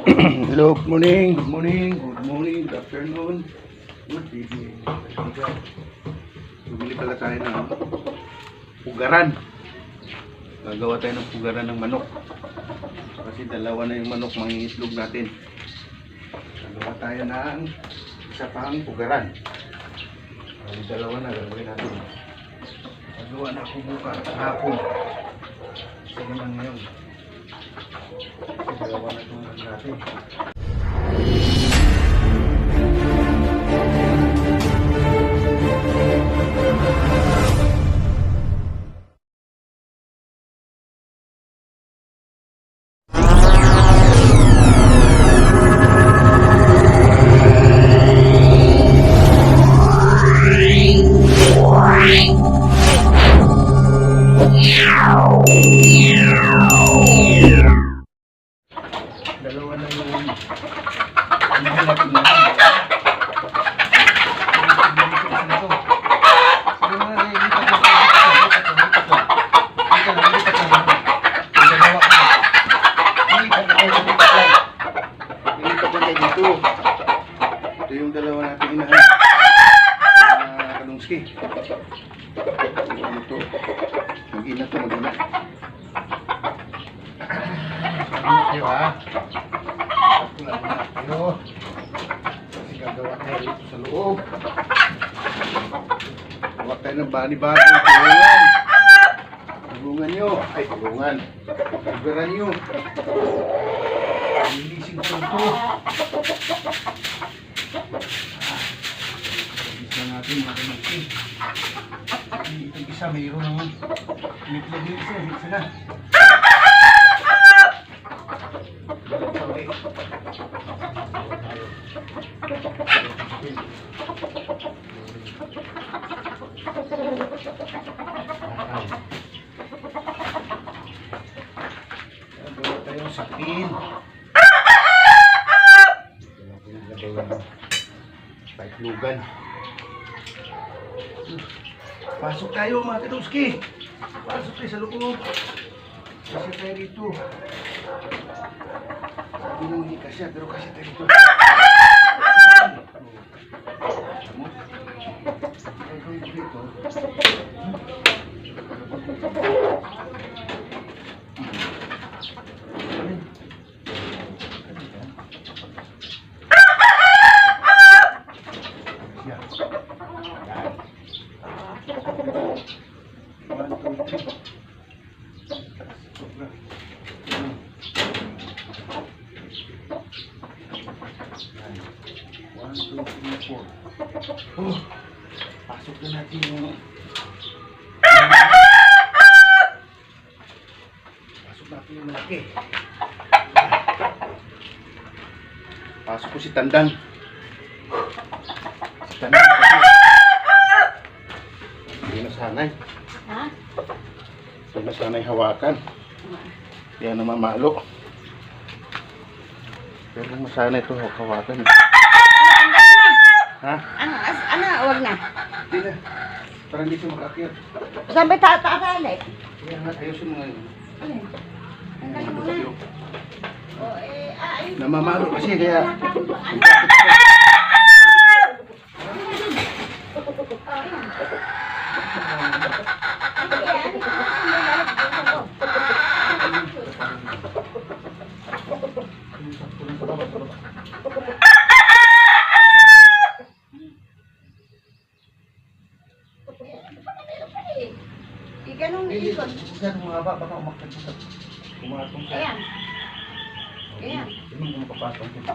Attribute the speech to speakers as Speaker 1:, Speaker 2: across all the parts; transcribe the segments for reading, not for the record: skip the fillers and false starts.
Speaker 1: Hello, good morning, good afternoon, good evening. Bumili pala tayo ng pugaran. Gagawa tayo ng pugaran ng manok. Kasi dalawa na yung manok mangingitlog natin. Gagawa tayo ng isa pang pugaran. Yung dalawa na gagawin natin. Gagawa na ako bukas hapon. Sige na ngayon. Dalawa na itong natin. Dalawa na yung hinahanap na. Ito yung dalawa natin hinahanap. Kalungski. Ano to? Mag-ina to, mag-ina. Kayo ha. Tayo. Kasi gagawa tayo dito sa loob. Gawa tayo ng bani-bani. Tulungan. Tulungan nyo. Ay, tulungan. Tugaran nyo. Nilising ko ito. Isa natin mga kanagsin. Itong isa mayroon naman. Itlog yung isa. Isa na. Gagawa tayong sapin. Paitlugan. Pasok tayo mga kaduski. Pasok tayo sa loob. Kasi tayo dito. Sabi nang hindi kasya, pero kasya tayo dito. Oh, pasok na natin yung malaki. Pasok ko si Tandang. Si Tandang kasi hindi na sanay. Ha? Hindi na sanay hawakan. Kaya namamalo. Pero masanay ito hawakan. Ha?
Speaker 2: Ano, wag na.
Speaker 1: Hindi na. Parang hindi siya makakit.
Speaker 2: Sabi tatatalay.
Speaker 1: Kaya nga, ayusin mo ngayon.
Speaker 2: Alin? Tanggalin mo na. Ayun.
Speaker 1: Namamalo kasi kaya.
Speaker 2: Ganun ikot.
Speaker 1: Ganun mga baka umakit sa pumatong sa.
Speaker 2: Ayan. Ayan.
Speaker 1: Hindi mo mapapatong sa.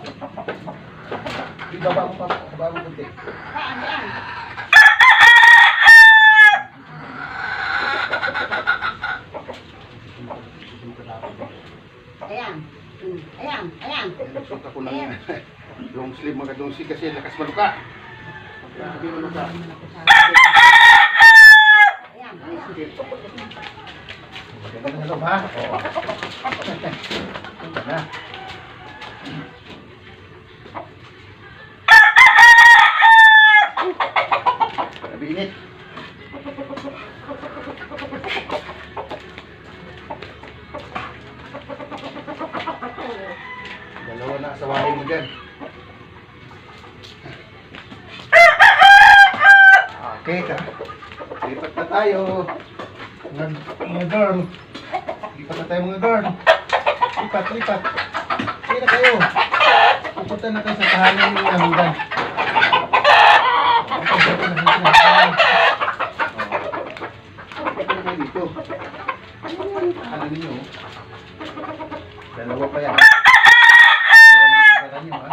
Speaker 1: Ibaba mo pa sa bago kunti.
Speaker 2: Saan, saan? Ayan. Ayan, ayan.
Speaker 1: Nagsuot ako ng long sleeve mga kadungsi kasi lakas maluka. Grabe maluka.
Speaker 2: Ayan.
Speaker 1: Maganda na loob ha? Oo. Na. Grabe init. Dalawa na asawahin mo dyan. Okay ka. Lipat na tayo. Mga girl. Lipat na tayo mga girl. Lipat, lipat. Sige na kayo. Pupunta na kayo sa tahanan ng namudan. Pupunta na kayo dito. Ano ninyo? Dalawa pa yan. Dalawa na sigara nyo ha.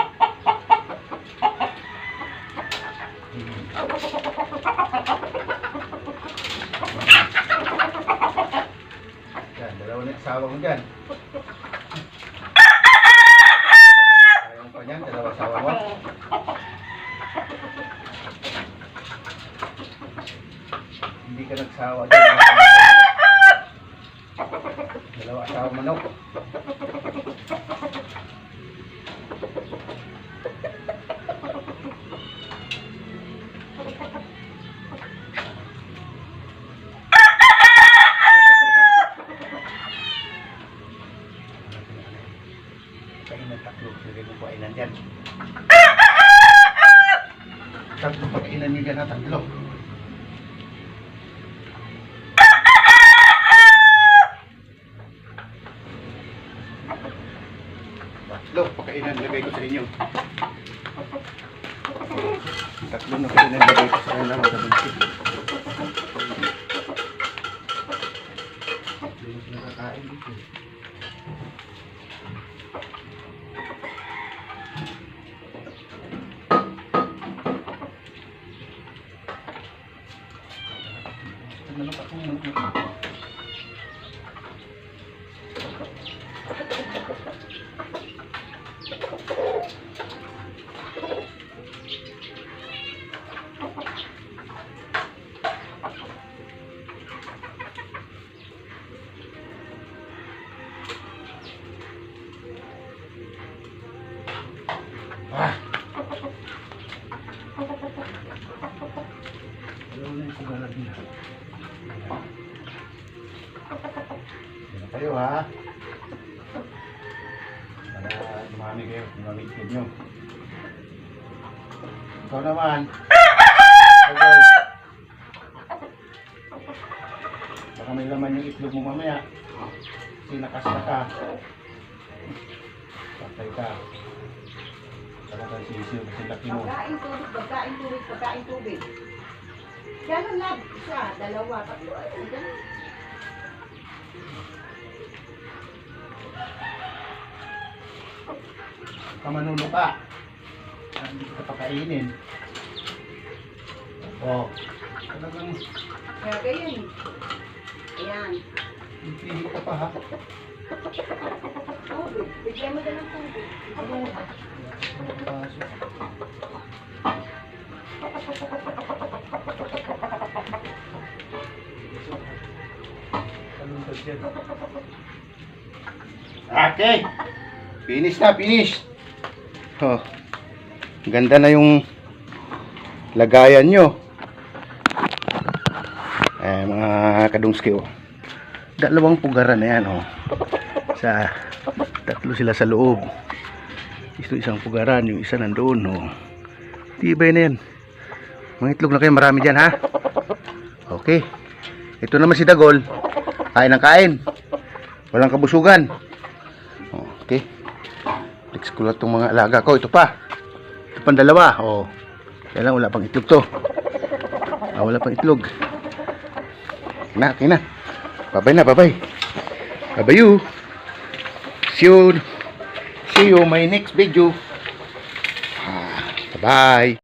Speaker 1: Yan, dalawa na asawa mo dyan. Ayaw pa niyan, dalawa asawa mo. Hindi ka nagsawa dyan. Dalawa asawa manok. Kainan tatlo. Lagay mo kainan dyan. Tatlo pagkainan nyo dyan ha, tatlo. Tatlo, pagkainan lagay ko sa inyo. Tatlo na pagkainan lagay ko sa inyo. Hindi mo nakakain dito. Ano pa kung Ayaw na yung kugalag nila. Yan kayo ha. Para dumami kayo, dumamigkid nyo. Ikaw naman. Tagal. Baka may laman yung itlog mo mamaya. Sinakas na ka. Patay ka. Talagang sisiyo kasi laki mo.
Speaker 2: Pagkain tubig, pagkain tubig, pagkain tubig. Ganun lang. Isa, dalawa, tatlo. Ayun, ganun.
Speaker 1: Kamanulo ka. Hindi ka pakainin. O. Talagang
Speaker 2: Kaya ganyan. Ayan.
Speaker 1: pipili ka pa ha.
Speaker 2: Tubig. Bigyan mo din ng tubig.
Speaker 1: Okay. Finish na, finish. Oh. Ganda na yung lagayan nyo. Mga kadungski oh. Dalawang pugaran na yan oh. Tatlo sila sa loob. Ito isang pugaran, yung isa nandoon oh. Tibay na yan. Mga itlog na kayo, marami dyan ha. Okay. Ito naman si Dagol. Kain ng kain. Walang kabusugan. Okay. Flex ko lang itong mga alaga ko. Ito pa. Ito pang dalawa. Oh. Kaya lang wala pang itlog to. Wala pang itlog. Okay na. Bye-bye na, bye-bye. Bye-bye you. See you my next video. Bye-bye.